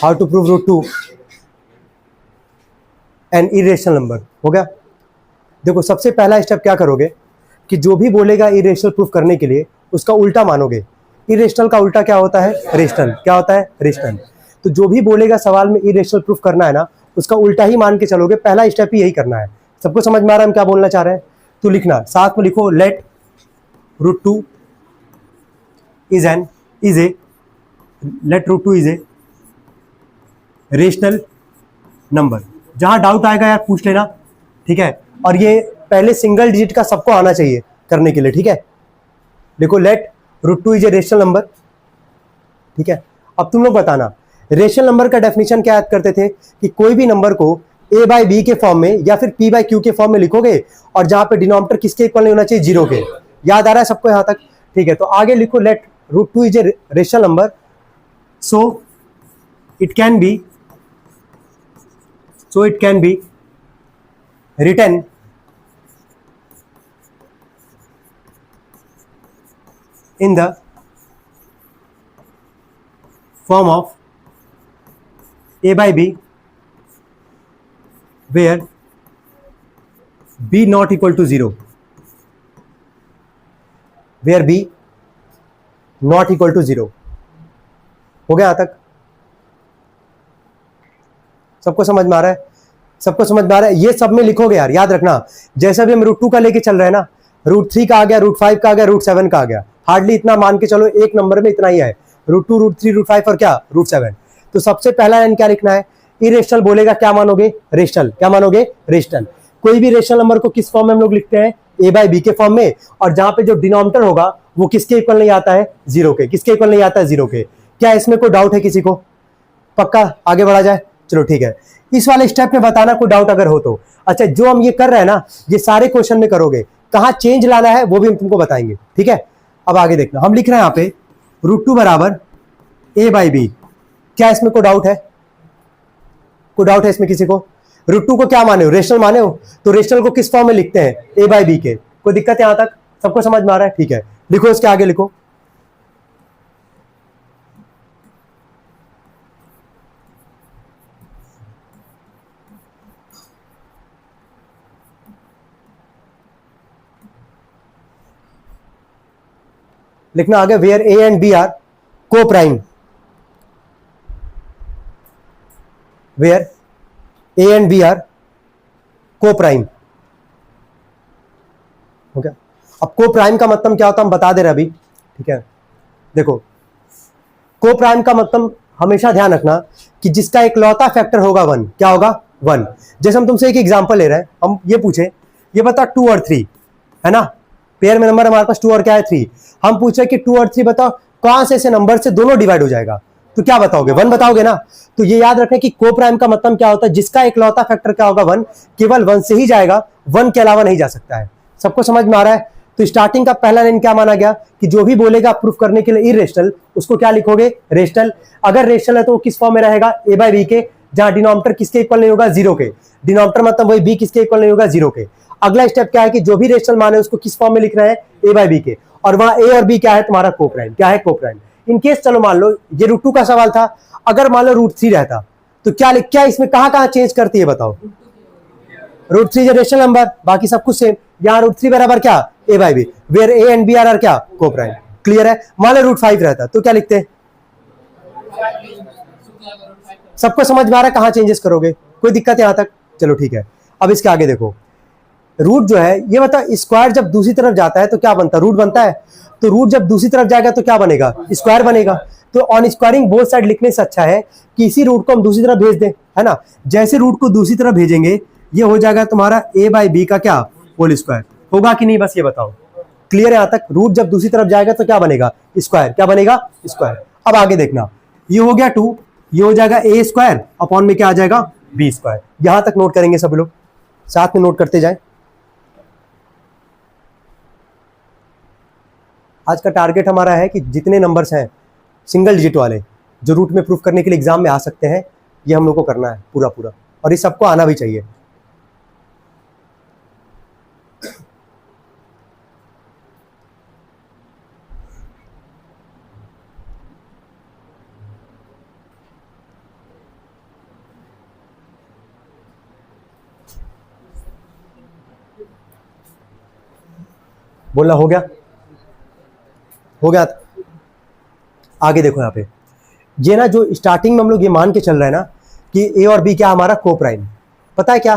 How to prove root two an irrational number. हो गया। देखो सबसे पहला स्टेप क्या करोगे कि जो भी बोलेगा इरेशनल प्रूफ करने के लिए उसका उल्टा मानोगे। इरेशनल का उल्टा क्या होता है? रेशनल। क्या होता है? रेशनल। तो जो भी बोलेगा सवाल में इरेशनल प्रूफ करना है ना, उसका उल्टा ही मान के चलोगे। पहला स्टेप ही यही करना है। सबको समझ में आ रहा है हम क्या बोलना चाह रहे हैं? तो लिखना साथ में लिखो, let root two is a let root two is a rational number. जहां डाउट आएगा यार पूछ लेना, ठीक है। और ये पहले सिंगल डिजिट का सबको आना चाहिए करने के लिए, ठीक है। देखो let root two is a rational number, ठीक है। अब तुम लोग बताना रेशनल नंबर का डेफिनेशन क्या याद करते थे कि कोई भी नंबर को a बाई बी के फॉर्म में या फिर p बाई क्यू के फॉर्म में लिखोगे और जहां पे डिनोमिनेटर किसके इक्वल नहीं होना चाहिए? जीरो के। याद आ रहा है सबको यहां तक? ठीक है। तो आगे लिखो let root two is a rational number, so it can be written in the form of a by b where b not equal to 0, where b not equal to 0। हो गया यहां तक? सबको समझ में आ रहा है? सबको समझ में आ रहा है? ये सब में लिखोगे यार, याद रखना। जैसे भी हम रूट टू का लेके चल रहे हैं ना, रूट थ्री का आ गया, रूट फाइव का आ गया, रूट सेवन का आ गया। हार्डली इतना मान के चलो, एक नंबर में इतना ही है, root two, root three, root five और क्या रूट सेवन। तो सबसे पहला लाइन क्या लिखना है? इरेशनल बोलेगा क्या मानोगे? रेशनल। क्या मानोगे? रेशनल। कोई भी रेशनल नंबर को किस फॉर्म में हम लोग लिखते हैं? ए बाई बी के फॉर्म में। और जहां पे जो डिनोमिनेटर होगा वो किसके इक्वल नहीं आता है? जीरो के। किसके इक्वल नहीं आता है? जीरो के। क्या इसमें कोई डाउट है किसी को? पक्का आगे बढ़ा जाए? चलो ठीक है। इस वाले स्टेप में बताना कोई डाउट अगर हो तो। अच्छा, जो हम ये कर रहे हैं ना, ये सारे क्वेश्चन में करोगे, कहां चेंज लाना है वो भी हम तुमको बताएंगे, ठीक है। अब आगे देखना, हम लिख रहे हैं यहां पे रूट टू बराबर ए बाई बी। क्या इसमें कोई डाउट है? कोई डाउट है इसमें किसी को? रूट टू को क्या माने हो? रेशनल माने हो? तो रेशनल को किस फॉर्म में लिखते हैं? ए बाई बी के। कोई दिक्कत यहां तक? सबको समझ में आ रहा है? ठीक है, लिखो इसके आगे लिखो। लिखना आगे, where A and B are coprime. Where A and B are को प्राइम। हो गया। अब को प्राइम का मतलब क्या होता है हम बता दे रहे अभी, ठीक है। देखो को प्राइम का मतलब हमेशा ध्यान रखना कि जिसका इकलौता फैक्टर होगा वन। क्या होगा? वन। जैसे हम तुमसे एक एग्जांपल ले रहे हैं, हम ये पूछे, ये बता टू और थ्री है ना, पेयर में नंबर हमारे पास टू और क्या है? थ्री। हम पूछे कि टू और थ्री बताओ कौन से ऐसे नंबर से दोनों डिवाइड हो जाएगा, तो क्या बताओगे? वन बताओगे ना। तो ये याद रखें कि को प्राइम का मतलब क्या होता है? जिसका इकलौता फैक्टर क्या होगा? वन। केवल वन से ही जाएगा, वन के अलावा नहीं जा सकता है। सबको समझ में आ रहा है? तो स्टार्टिंग का पहला लाइन क्या माना गया कि जो भी बोलेगा प्रूफ करने के लिए इरेशनल, उसको क्या लिखोगे? रेशनल। अगर रेशनल है तो वो किस फॉर्म में रहेगा? ए बाई बी के, जहां डिनोमिनेटर किसके इक्वल नहीं होगा? जीरो के। डिनोमिनेटर मतलब वही बी किसके इक्वल नहीं होगा? जीरो के। अगला स्टेप क्या है कि जो भी रेशनल माने उसको किस फॉर्म में लिख रहे हैं? ए बाई बी के। और वहां ए और बी क्या है? तुम्हारा को प्राइम। क्या है? को प्राइम। इन केस चलो मान लो ये रूट टू का सवाल था, अगर मान लो रूट थ्री रहता तो क्या क्या इसमें कहां चेंज करती है बताओ? रूट थ्री रेशनल नंबर, बाकी सब कुछ सेम। यहाँ रूट थ्री बराबर क्या? A by B, where A and B are क्या? को प्राइम। क्लियर है? मान लो रूट फाइव रहता तो क्या लिखते हैं? सबको समझ में आ रहा है कहां चेंजेस करोगे? कोई दिक्कत यहां तक? चलो ठीक है। अब इसके आगे देखो, रूट जो है ये बता, स्क्वायर जब दूसरी तरफ जाता है तो क्या बनता है? रूट बनता है। तो रूट जब दूसरी तरफ जाएगा तो क्या बनेगा? स्क्वायर बनेगा। तो ऑन स्क्वायरिंग बोथ साइड लिखने से अच्छा है कि इसी रूट को हम दूसरी तरफ भेज दें, है ना। जैसे रूट को दूसरी तरफ भेजेंगे ये हो जाएगा तुम्हारा ए बाई बी का क्या? Whole square. होगा कि नहीं बस ये बताओ? क्लियर है यहां तक? रूट जब दूसरी तरफ जाएगा तो क्या बनेगा? स्क्वायर। क्या बनेगा? स्क्वायर। अब आगे देखना, ये हो गया टू, ये हो जाएगा ए स्क्वायर अपॉन में क्या आ जाएगा? B square. यहां तक नोट करेंगे सब लोग, साथ में नोट करते जाए। आज का टारगेट हमारा है कि जितने नंबर्स हैं सिंगल डिजिट वाले जो रूट में प्रूफ करने के लिए एग्जाम में आ सकते हैं, ये हम लोग को करना है पूरा पूरा, और ये सबको आना भी चाहिए। बोलना हो गया, हो गया। आगे देखो यहाँ पे, ये ना जो स्टार्टिंग में हम लोग ये मान के चल रहे हैं ना कि ए और बी क्या हमारा को प्राइम, पता है क्या,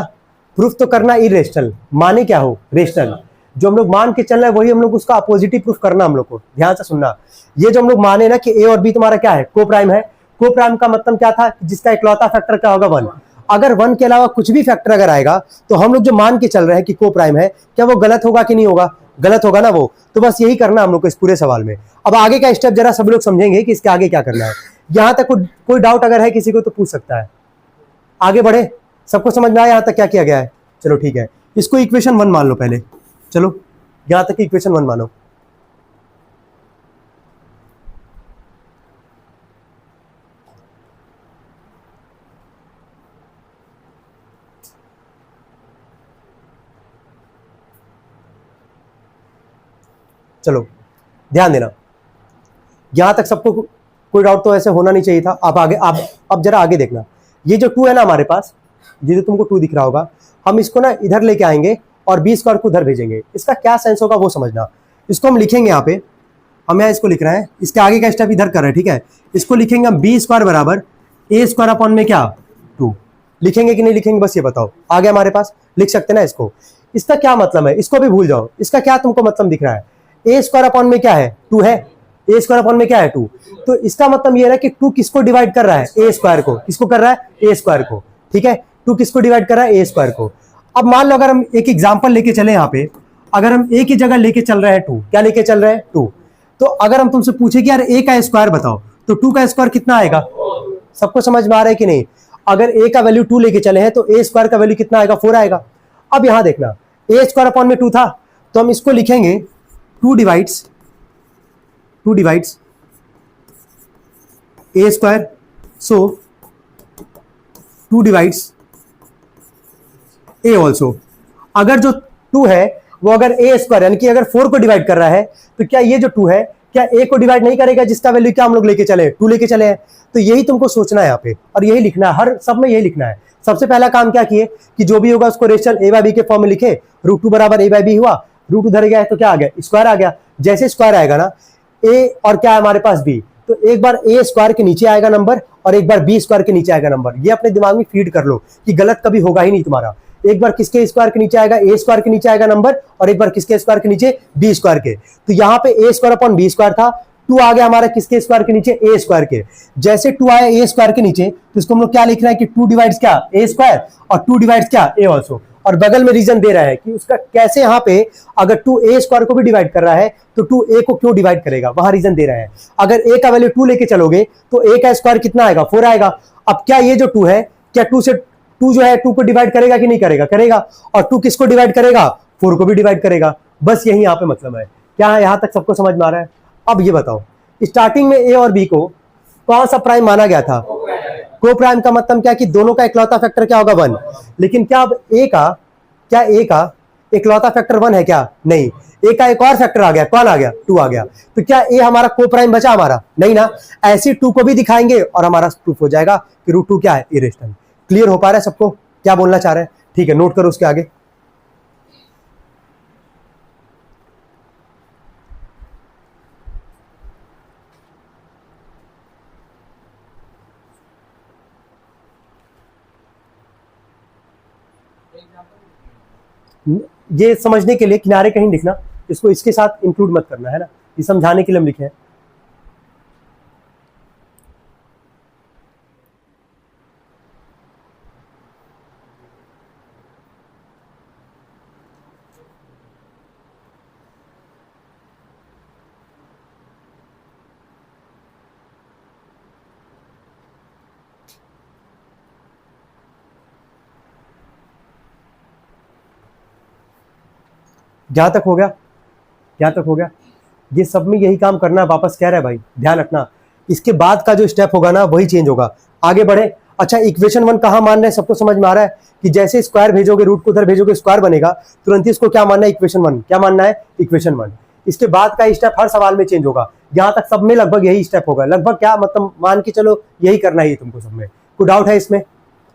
प्रूफ तो करना इरेशनल, माने क्या हो रेशनल। जो हम लोग मान के चल रहे हैं वही हम लोग उसका अपोजिटिव प्रूफ करना हम लोग को, ध्यान से सुनना। ये जो हम लोग माने ना कि ए और बी तुम्हारा क्या है, को प्राइम है। को प्राइम का मतलब क्या था, जिसका इकलौता फैक्टर क्या होगा, 1। अगर 1 के अलावा कुछ भी फैक्टर अगर आएगा तो हम लोग जो मान के चल रहे हैं कि को प्राइम है, क्या वो गलत होगा कि नहीं होगा, गलत होगा ना वो। तो बस यही करना हम लोग को इस पूरे सवाल में। अब आगे का स्टेप जरा सब लोग समझेंगे कि इसके आगे क्या करना है। यहां तक कोई डाउट अगर है किसी को तो पूछ सकता है। आगे बढ़े, सबको समझ में आया यहां तक क्या किया गया है? चलो ठीक है, इसको इक्वेशन 1 मान लो पहले। चलो यहां तक इक्वेशन 1 मानो। चलो ध्यान देना, यहां तक सबको कोई डाउट तो ऐसे होना नहीं चाहिए था। अब आगे, अब जरा आगे देखना। ये जो 2 है ना हमारे पास, ये जो तुमको 2 दिख रहा होगा, हम इसको ना इधर लेके आएंगे और बी स्क्वायर को उधर भेजेंगे। इसका क्या सेंस होगा वो समझना। इसको हम लिखेंगे यहाँ पे, हम यहाँ इसको लिख रहे हैं, इसके आगे का स्टेप इधर कर रहे हैं, ठीक है। इसको लिखेंगे हम बी स्क्वायर बराबर ए स्क्वायर अपॉन में क्या 2। लिखेंगे कि नहीं लिखेंगे बस ये बताओ। आगे हमारे पास लिख सकते ना इसको। इसका क्या मतलब है, इसको भी भूल जाओ। इसका क्या तुमको मतलब दिख रहा है, ए स्क्वायर अपॉन में क्या है 2 है, ए स्क्वायर अपॉन में क्या है 2। तो इसका मतलब ये है कि 2 किसको डिवाइड कर रहा है, ए स्क्वायर को। किसको कर रहा है, ए स्क्वायर को, ठीक है। 2 किसको डिवाइड कर रहा है, ए स्क्वायर को। अब मान लो अगर हम एक एग्जांपल लेके चले यहाँ पे, अगर हम ए की जगह लेके चल रहे हैं 2, क्या लेके चल रहे हैं 2, तो अगर हम तुमसे पूछे कि यार ए का स्क्वायर बताओ, तो 2 का स्क्वायर कितना आएगा। सबको समझ में आ रहा है कि नहीं। अगर ए का वैल्यू 2 लेके चले हैं तो ए स्क्वायर का वैल्यू कितना आएगा, 4 आएगा। अब यहां देखना, ए स्क्वायर अपॉन में 2 था, तो हम इसको लिखेंगे 2 डिवाइड्स ए स्क्वायर, सो 2 डिवाइड्स ए ऑल्सो। अगर जो 2 है वो अगर ए स्क्वायर यानी कि अगर 4 को डिवाइड कर रहा है, तो क्या ये जो 2 है क्या ए को डिवाइड नहीं करेगा, जिसका वैल्यू क्या हम लोग लेके चले 2 लेके चले हैं। तो यही तुमको सोचना है यहाँ पे, और यही लिखना है, हर सब में यही लिखना है। सबसे पहला काम क्या किए कि जो भी होगा उसको रेशनल ए बाई बी के फॉर्म में लिखे। √2 बराबर ए बाई बी हुआ, रूट उधर गया है तो क्या आ गया, स्क्वायर आ गया। जैसे स्क्वायर आएगा ना, ए और क्या है हमारे पास बी, तो एक बार ए स्क्वायर के नीचे आएगा नंबर और एक बार बी स्क्वायर के नीचे आएगा नंबर। ये अपने दिमाग में फीड कर लो कि गलत कभी होगा ही नहीं तुम्हारा। एक बार किसके स्क्वायर के नीचे आएगा, ए स्क्वायर के नीचे आएगा नंबर, और एक बार किसके स्क्वायर के नीचे, बी स्क्वायर के। तो यहाँ पे ए स्क्वायर अपॉन बी स्क्वायर था, 2 आ गया हमारा किसके स्क्वायर के नीचे, ए स्क्वायर के। जैसे 2 आया ए स्क्वायर के नीचे, तो इसको हम लोग क्या लिख रहे हैं कि 2 डिवाइड्स क्या ए स्क्वायर और 2 डिवाइड्स क्या ए ऑल्सो। और बगल में रीजन दे रहा है कि उसका कैसे, यहाँ पे अगर 2 ए स्क्वायर को भी डिवाइड कर रहा है तो 2 ए को क्यों डिवाइड करेगा, वहां रीजन दे रहा है। अगर ए का वैल्यू 2 लेके चलोगे तो ए का स्क्वायर कितना आएगा, 4 आएगा। अब क्या ये जो 2 है, क्या 2 जो है 2 को डिवाइड करेगा कि नहीं करेगा, करेगा। और 2 किसको डिवाइड करेगा, 4 को भी डिवाइड करेगा। बस यही यहाँ पे मतलब है। क्या यहां तक सबको समझ में आ रहा है? अब ये बताओ, स्टार्टिंग में ए और बी को कौन सा प्राइम माना गया था, को प्राइम का मतलब क्या कि दोनों का इकलौता फैक्टर क्या होगा, 1। लेकिन क्या अब ए का इकलौता फैक्टर 1 है क्या, नहीं। ए का एक और फैक्टर आ गया, कौन आ गया, 2 आ गया। तो क्या ए हमारा को प्राइम बचा हमारा, नहीं ना। ऐसी 2 को भी दिखाएंगे और हमारा प्रूफ हो जाएगा कि √2 क्या है, इरेशनल। क्लियर हो पा रहा है सबको, क्या बोलना चाह रहे हैं? ठीक है, नोट करो उसके आगे। ये समझने के लिए किनारे कहीं लिखना, इसको इसके साथ इंक्लूड मत करना, है ना। ये समझाने के लिए हम लिखे हैं। जहां तक हो गया, जहां तक हो गया, ये सब में यही काम करना है। वापस कह रहा है भाई, ध्यान रखना, इसके बाद का जो स्टेप होगा ना वही चेंज होगा। आगे बढ़े। अच्छा, इक्वेशन 1 कहां मान रहे हैं, सबको समझ में आ रहा है कि जैसे स्क्वायर भेजोगे, रूट को उधर भेजोगे, स्क्वायर बनेगा, तुरंत ही इसको क्या मानना है, इक्वेशन 1। क्या मानना है, इक्वेशन 1। इसके बाद का स्टेप हर सवाल में चेंज होगा। यहां तक सब में लगभग यही स्टेप होगा, लगभग क्या मतलब मान के चलो यही करना है तुमको सब में। कोई डाउट है इसमें?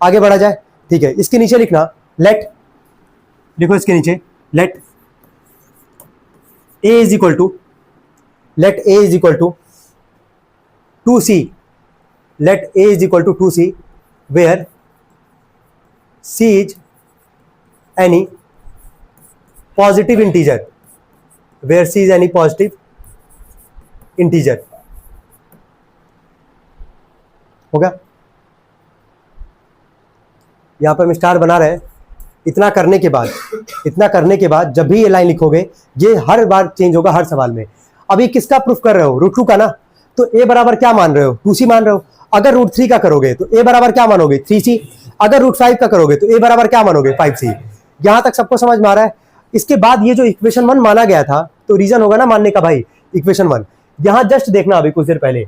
आगे बढ़ा जाए, ठीक है। इसके नीचे लिखना लेट, लिखो इसके नीचे late a is equal to, let a is equal to 2c, let a is equal to 2c, where c is any positive integer, where c is any positive integer. हो गया? यहां पर हम स्टार बना रहे हैं। इतना करने के बाद जब भी ये लाइन लिखोगे, ये हर बार चेंज होगा हर सवाल में। अभी किसका प्रूफ कर रहे हो? √2 का ना, तो a बराबर क्या मान रहे हो? 2c मान रहे हो। अगर √3 का करोगे तो a बराबर क्या मानोगे? 3c। अगर √5 का करोगे तो a बराबर क्या मानोगे? 5c। यहां तक सबको समझ में आ रहा है? इसके बाद ये जो इक्वेशन 1 माना गया था, तो रीजन होगा ना मानने का भाई, इक्वेशन 1। यहां जस्ट देखना अभी कुछ देर पहले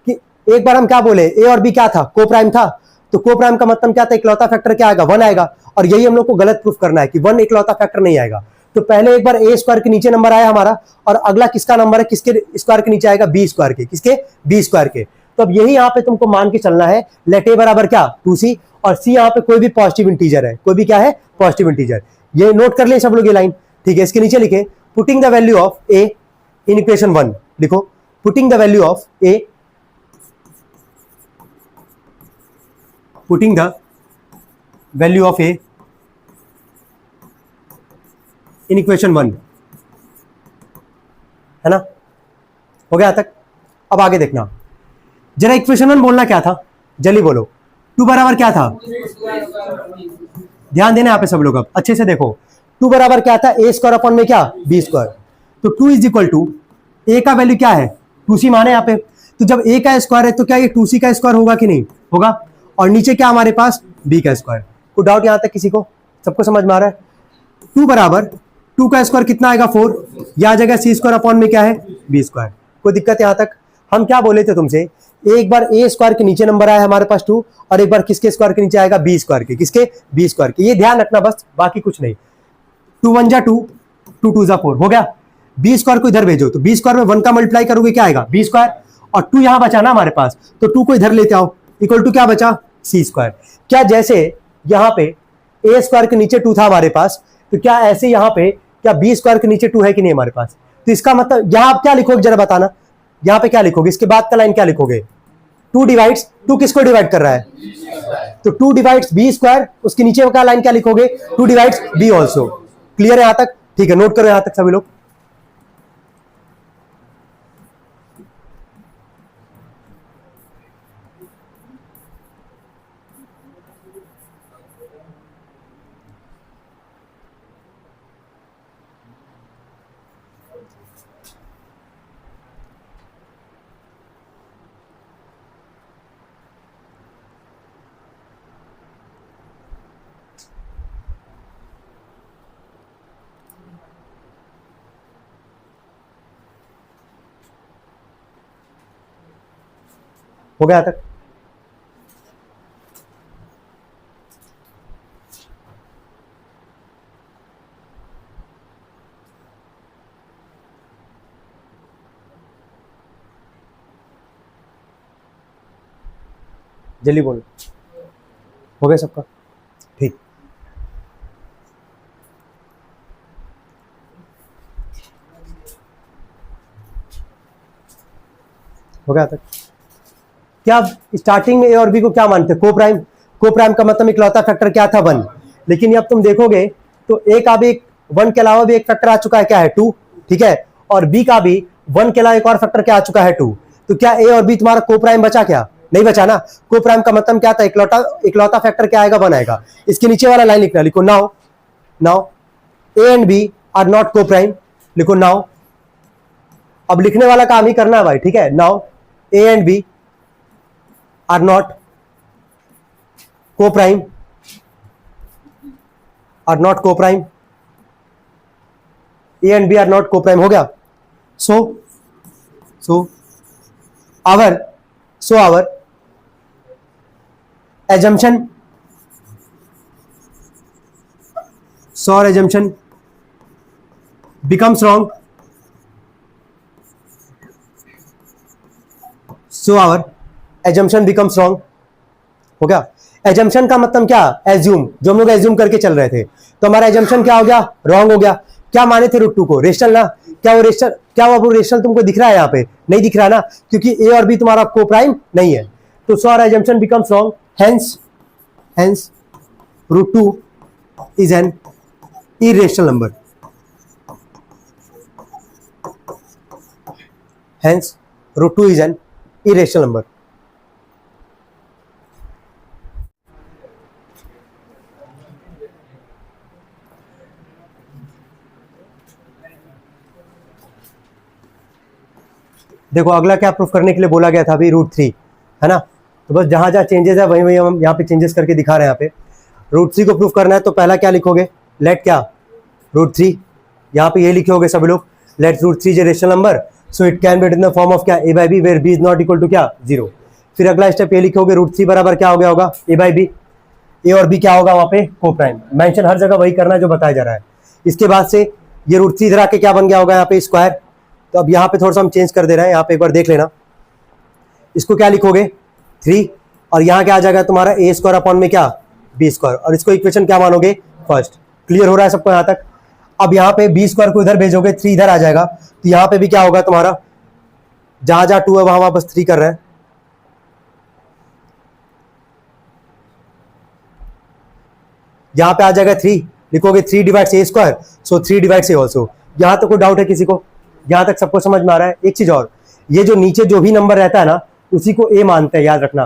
कि एक बार हम क्या बोले, a और b क्या था? को प्राइम था। तो को प्राइम का मतलब क्या था? इकलौता फैक्टर क्या आएगा? 1 आएगा। और यही हम लोग को गलत प्रूफ करना है कि 1 इकलौता फैक्टर नहीं आएगा। तो पहले एक बार a स्क्वायर के नीचे नंबर आया हमारा, और अगला किसका नंबर है? किसके स्क्वायर के नीचे आएगा? b स्क्वायर के। किसके? b स्क्वायर के। तो अब यही यहाँ पे तुमको मान के चलना है, लेट a बराबर क्या? 2c, और c यहाँ पे कोई भी पॉजिटिव इंटीजर है। कोई भी क्या है? Positive integer. ये नोट कर ले सब लोग ये लाइन, ठीक है? इसके नीचे लिखे, putting the value of a in equation 1, लिखो putting the value of a, putting the value of a in equation 1, है ना? हो गया तक? अब आगे देखना जरा, इक्वेशन 1 बोलना क्या था? जल्दी बोलो। 2 बराबर क्या था? ध्यान देना यहाँ पे सब लोग, अब अच्छे से देखो। 2 बराबर क्या था? a स्क्वायर अपॉन में क्या? b square. तो 2 इज इक्वल टू a का वैल्यू क्या है? 2c माने यहाँ पे। तो जब a का स्क्वायर है तो क्या ये 2c का स्क्वायर होगा कि नहीं होगा? और नीचे क्या हमारे पास? b का स्क्वायर। कोई डाउट यहाँ तक किसी को? सबको समझ में आ रहा है? 2 बराबर 2 का स्क्वायर कितना आएगा? 4। यह आ जाएगा c स्क्वायर अपॉन में क्या है? b square. कोई दिक्कत यहाँ तक? हम क्या बोले थे तुमसे, एक बार a स्क्वायर के नीचे नंबर आया हमारे पास 2, और एक बार किसके स्क्वायर के नीचे आएगा? b स्क्वायर के। किसके? b स्क्वायर के। ये ध्यान रखना बस, बाकी कुछ नहीं। 2 1 जा 2, 2 2 जा 4, हो गया? b स्क्वायर को इधर भेजो, तो b स्क्वायर में 1 का मल्टीप्लाई करोगे क्या आएगा? b square. और 2 यहां बचा ना हमारे पास, तो 2 को इधर लेते आओ, इक्वल टू क्या बचा? c square. क्या जैसे यहां पे a स्क्वायर के नीचे 2 था हमारे पास, तो क्या ऐसे यहां पे क्या b स्क्वायर के नीचे 2 है कि नहीं हमारे पास? तो इसका मतलब यहां आप क्या लिखोगे जरा बताना, यहां पे क्या लिखोगे? इसके बाद का लाइन क्या लिखोगे? 2 डिवाइड्स, 2 किसको डिवाइड कर रहा है? तो 2 डिवाइड्स b स्क्वायर। उसके नीचे का लाइन क्या लिखोगे? 2 डिवाइड्स b ऑल्सो। क्लियर है यहां तक? ठीक है, नोट करो यहां तक सभी लोग। हो गया तक? जल्दी बोलो। हो गया सबका? ठीक। हो गया तक? क्या स्टार्टिंग में ए और बी को क्या मानते? को प्राइम। को प्राइम का मतलब इकलौता फैक्टर क्या था? 1। लेकिन अब तुम देखोगे तो ए का भी 1 के अलावा भी एक फैक्टर आ चुका है, क्या है? 2, ठीक है? और बी का भी 1 के अलावा एक और फैक्टर क्या आ चुका है? 2। तो क्या ए और बी तुम्हारा को प्राइम बचा? क्या नहीं बचा ना। को प्राइम का मतलब क्या था? इकलौता फैक्टर क्या आएगा? 1 आएगा। इसके नीचे वाला लाइन लिखना, लिखो now A and B are not co-prime. लिखो नाउ। अब लिखने वाला काम ही करना है भाई, ठीक है? Now A and B are not co-prime, are not co-prime, A and B are not co-prime। हो गया? So our assumption becomes wrong। So our assumption becomes wrong। हो गया? एजम्पशन का मतलब क्या? एज्यूम, जो हम लोग एज्यूम करके चल रहे थे, तो हमारा एजम्पशन क्या हो गया? रॉन्ग हो गया। क्या माने थे √2 को? रेशनल ना। क्या वो रेशनल तुमको दिख रहा है यहाँ पे? नहीं दिख रहा ना, क्योंकि ए और बी तुम्हारा को प्राइम नहीं है। तो so our assumption becomes wrong, hence root 2 is an irrational number. Hence root 2 is an irrational number. देखो अगला क्या प्रूफ करने के लिए बोला गया था अभी, रूट 3 है ना। तो बस जहां जहां चेंजेस है वहीं वहीं हम यहाँ पे चेंजेस करके दिखा रहे हैं। यहाँ पे रूट 3 को प्रूफ करना है तो पहला क्या लिखोगे, लेट क्या रूट 3, यहाँ पे ये लिखोगे सभी लोग, let root 3 is a rational number so it can be written in the form of क्या a by b where b is not equal to क्या 0। फिर अगला स्टेप ये लिखोगे रूट 3 बराबर क्या हो गया होगा a by b, a और b क्या होगा वहाँ पे को प्राइम, मेंशन हर जगह वही करना है जो बताया जा रहा है। इसके बाद से ये रूट 3 इधर आके क्या बन गया होगा यहाँ पे स्क्वायर। तो अब यहाँ पे थोड़ा सा हम चेंज कर दे रहे हैं, यहाँ पे एक बार देख लेना। इसको क्या लिखोगे 3 और यहाँ क्या आ जाएगा तुम्हारा a स्क्वायर अपॉन में क्या b स्क्वायर, और इसको इक्वेशन क्या मानोगे फर्स्ट। क्लियर हो रहा है सबको यहाँ तक? अब यहाँ पे b स्क्वायर को इधर भेजोगे 3 इधर आ जाएगा, तो यहाँ पे भी क्या होगा तुम्हारा, जहां जहां 2 है वहां बस 3 कर रहे हैं। यहाँ पे आ जाएगा 3, लिखोगे 3 divides a square so 3 divides a also. यहाँ तक कोई डाउट है किसी को? यहाँ तक सबको समझ में आ रहा है? एक चीज और, ये जो नीचे जो भी नंबर रहता है ना उसी को a मानते हैं, याद रखना,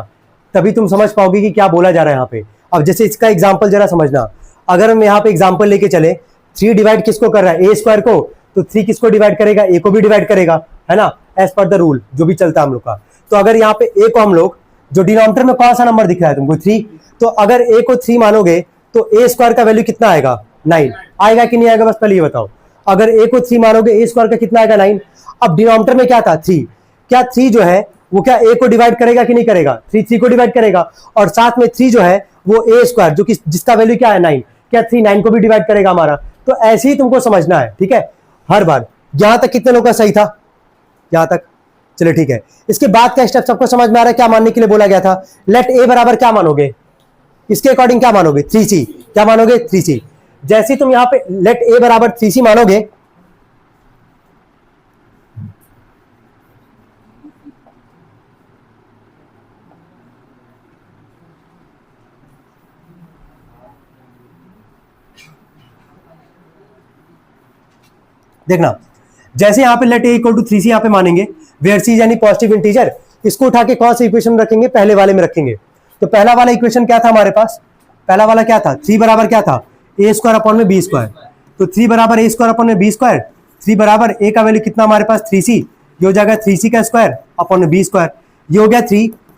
तभी तुम समझ पाओगे कि क्या बोला जा रहा है यहाँ पे। अब जैसे इसका एग्जाम्पल जरा समझना, अगर हम यहाँ पे एग्जाम्पल लेके चले 3 डिवाइड किसको कर रहा है a स्क्वायर को, तो 3 किसको डिवाइड करेगा, a को भी डिवाइड करेगा, है ना, एज पर द रूल जो भी चलता है हम लोग का। तो अगर यहाँ पे a को हम लोग, जो डिनोमिनेटर में कौन सा नंबर दिख रहा है तुमको 3, तो अगर a को 3 मानोगे तो a स्क्वायर का वैल्यू कितना आएगा 9 आएगा कि नहीं आएगा, बस पहले ये बताओ। अगर a को 3 मानोगे a स्क्वायर का कितना आएगा 9। अब डिनोमिनेटर में क्या था 3, क्या 3 जो है वो क्या a को डिवाइड करेगा कि नहीं करेगा, 3 को डिवाइड करेगा, और साथ में 3 जो है वो a स्क्वायर जो कि जिसका वैल्यू क्या है 9, क्या 3 9 को भी डिवाइड करेगा हमारा। तो ऐसे ही तुमको समझना है, ठीक है, हर बार। यहां तक कितने लोगों का सही था यहां तक? चलिए ठीक है। इसके बाद का स्टेप सबको समझ में आ रहा है क्या मानने के लिए बोला गया था? लेट a बराबर क्या मानोगे, इसके अकॉर्डिंग क्या मानोगे 3c, क्या मानोगे 3c। जैसे तुम यहां पे लेट a बराबर 3c मानोगे, देखना जैसे यहां पे let a equal to 3c यहां पे मानेंगे, वेयर c यानी पॉजिटिव इंटीजर, इसको उठा के कौन सा इक्वेशन में रखेंगे, पहले वाले में रखेंगे। तो पहला वाला इक्वेशन क्या था हमारे पास, पहला वाला क्या था 3 बराबर क्या था a स्क्वायर अपॉन में b स्क्वायर। तो 3 बराबर a स्क्वायर अपॉन में b स्क्वायर, 3 बराबर a का वैल्यू कितना हमारे पास 3c, ये हो जाएगा 3c का स्क्वायर अपॉन में b स्क्वायर, ये हो गया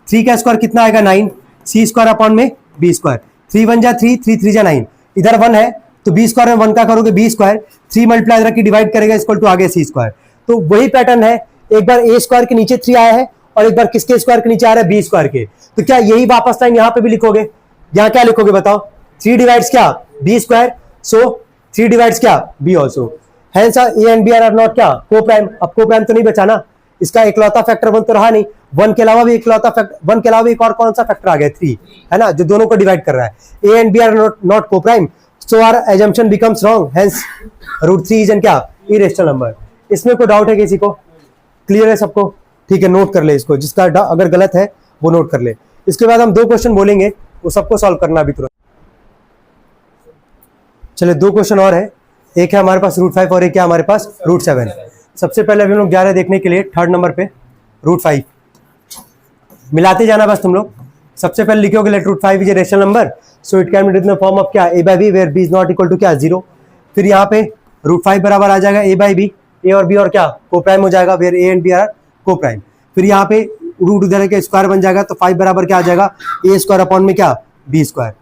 3 का स्क्वायर कितना आएगा 9, c स्क्वायर अपॉन में b स्क्वायर, 3 1 जा 3, 3 3 जा 9, इधर 1 है तो b स्क्वायर में 1 का करोगे b स्क्वायर, 3 मल्टीप्लाई रख के डिवाइड करेगा इक्वल टू आगे c स्क्वायर। तो वही पैटर्न है, एक बार a स्क्वायर के नीचे 3 आया है और एक बार किसके स्क्वायर के नीचे आ रहा है b स्क्वायर के। तो क्या यही वापस टाइम यहाँ पे भी लिखोगे, यहाँ क्या लिखोगे बताओ, 3 डिवाइड्स क्या b स्क्वायर सो 3 डिवाइड्स क्या b also. Hence a and b are not क्या को प्राइम। अब को प्राइम तो नहीं बचा ना, इसका इकलौता फैक्टर 1 तो रहा नहीं, 1 के अलावा भी इकलौता फैक्टर, 1 के अलावा एक और कौन सा फैक्टर आ गया 3, है ना, जो दोनों को डिवाइड कर रहा है। a and b are not को prime so our assumption becomes wrong, hence root 3 is an क्या irrational number। इसमें कोई डाउट है किसी को? क्लियर है सबको? ठीक है, नोट कर ले इसको, जिसका अगर गलत है वो नोट कर ले। इसके बाद हम 2 क्वेश्चन बोलेंगे, वो सबको सॉल्व करना अभी तुरंत। चलिए 2 क्वेश्चन और है, एक है हमारे पास रूट 5 और एक है हमारे पास रूट 7। सबसे पहले हम लोग जा रहे हैं देखने के लिए 3rd नंबर पे रूट 5, मिलाते जाना बस तुम लोग। सबसे पहले लिखोगे let root 5 is a rational number so it can be written in the form of क्या a by b where b is not equal to क्या 0। फिर यहाँ पे रूट 5 बराबर आ जाएगा a by b, a और b और क्या को प्राइम हो जाएगा where a and b are co-prime. फिर यहाँ पे रूट उधर के स्क्वायर बन जाएगा तो 5 बराबर क्या आ जाएगा a स्क्वायर अपॉन में क्या b स्क्वायर।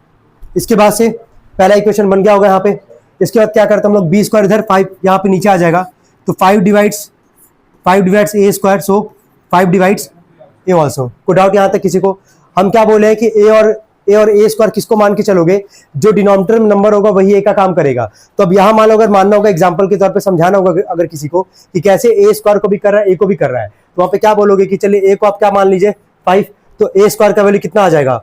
इसके बाद से पहला इक्वेशन बन गया होगा यहाँ पे। इसके बाद क्या करते हैं हम लोग, b स्क्वायर इधर 5 यहाँ पे नीचे आ जाएगा तो 5 divides a square so 5 divides a also. कोई डाउट यहाँ तक किसी को? हम क्या बोले हैं कि a और a स्क्वायर किसको मान के चलोगे, जो डिनोमिनेटर में नंबर होगा वही a का काम करेगा। तो अब यहाँ मान लो अगर मानना होगा एग्जांपल के तौर पे समझाना होगा अगर किसी को कि कैसे a स्क्वायर को भी कर रहा है a को भी कर रहा है, तो वहाँ पे क्या बोलोगे कि चलिए a को आप क्या मान लीजिए 5, तो a स्क्वायर का वैल्यू कितना आ जाएगा,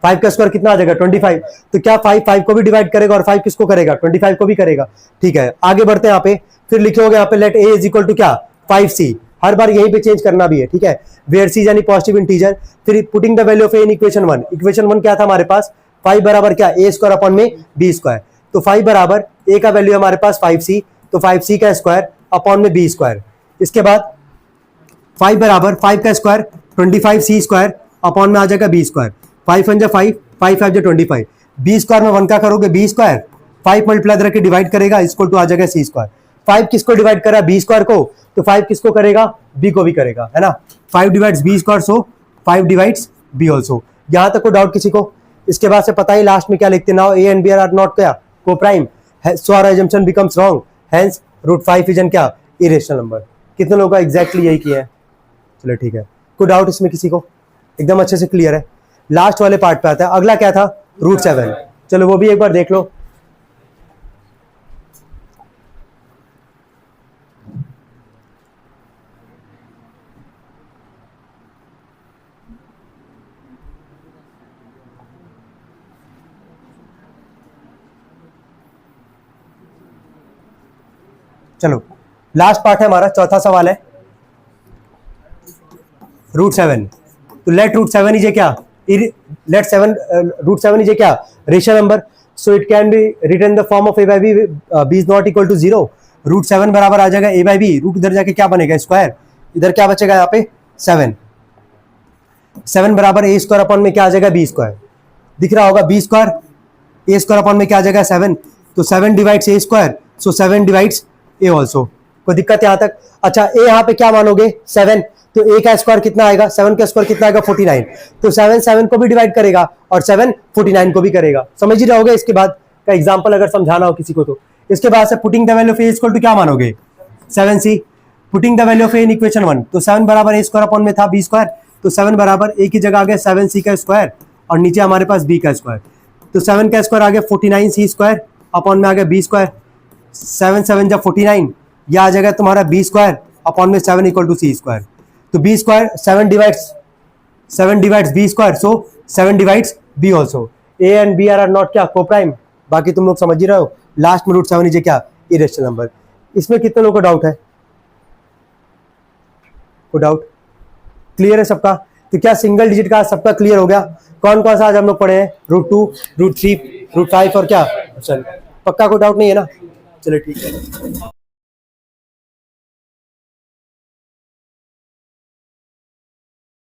5 का स्क्वायर कितना आ जाएगा 25। तो क्या 5 को भी डिवाइड करेगा और 5 किसको करेगा 25 को भी करेगा। ठीक है, आगे बढ़ते हैं यहाँ पे फिर लिखोगे यहाँ पे let a is equal to क्या 5c, हर बार यहीं पे चेंज करना भी है, ठीक है, वेयर c यानी पॉजिटिव इंटीजर। फिर putting the value of a in equation 1, equation 1 क्या था हमारे पास 5 बराबर क्या a स्क्वायर अपॉन में b स्क्वायर, तो 5 बराबर a का वैल्यू हमारे पास 5c, तो 5c का स्क्वायर अपॉन में b स्क्वायर। इसके बाद 5 बराबर 5 का स्क्वायर 25c स्क्वायर अपॉन में आ जाएगा b स्क्वायर, 5 1 जा 5, 5 5 जा 25, b स्क्वायर में 1 का करोगे b स्क्वायर, 5 मल्टीप्लाई करके डिवाइड करेगा इक्वल टू आ जाएगा c स्क्वायर। 5 किसको डिवाइड करा b स्क्वायर को, तो 5 किसको करेगा b को भी करेगा, है ना, 5 डिवाइड्स b स्क्वायर, सो 5 डिवाइड्स b ऑल्सो। यहां तक को डाउट किसी को? इसके बाद से पता ही लास्ट में क्या लिखते हैं, now a and b are not क्या को prime, so our assumption becomes wrong, hence √5 is an क्या इरेशनल नंबर। कितने लोगों का एग्जैक्टली यही किया है? चलो ठीक है, कोई डाउट इसमें किसी को? एकदम अच्छे से क्लियर है। लास्ट वाले पार्ट पे आता है, अगला क्या था √7, चलो वो भी एक बार देख लो। चलो लास्ट पार्ट है हमारा, चौथा सवाल है √7, तो लेट √7 इज ए क्या, लेट √7 इज ए क्या rational number, so it can be written the form of a by b, b is not equal to 0। √7 बराबर आ जाएगा a by b, रूट इधर जाके क्या बनेगा स्क्वायर, इधर क्या बचेगा यहाँ पे 7, 7 बराबर a स्क्वायर अपॉन में क्या आ जाएगा b स्क्वायर, दिख रहा होगा b square, a square upon में क्या आ जाएगा 7, तो 7 divides a square, so 7 divides a also. कोई दिक्कत यहाँ तक? अच्छा a यहाँ पे क्या मानोगे 7, तो a का स्क्वायर कितना आएगा, 7 का स्क्वायर कितना आएगा 49, तो 7 7 को भी डिवाइड करेगा और 7 49 को भी करेगा। समझ ही रहोगे इसके बाद का एग्जांपल अगर समझाना हो किसी को तो। इसके बाद से putting the value of a equal to क्या मानोगे 7c, putting the value of a in equation 1, तो 7 बराबर a स्क्वायर अपॉन में था b स्क्वायर, तो 7 बराबर a की जगह आ गया 7c का स्क्वायर और नीचे हमारे पास b का स्क्वायर, तो 7 का स्क्वायर आ गया 49c स्क्वायर अपॉन में आ गया b स्क्वायर, 7 7 जा 49, यह आ जाएगा तुम्हारा b स्क्वायर अपॉन में 7 इक्वल टू c स्क्वायर, तो b square 7 divides b square, so 7 divides b also. a and b are not क्या को प्राइम, बाकी तुम लोग समझ ही रहे हो। लास्ट में √7 इज क्या इरेशनल नंबर। इसमें कितने लोगों को डाउट है? को डाउट क्लियर है सबका? तो क्या सिंगल डिजिट का सबका क्लियर हो गया? कौन कौन सा आज हम लोग पढ़े हैं, √2 √3 √5 और क्या, चल पक्का कोई डाउट नहीं है ना? चलो ठीक है।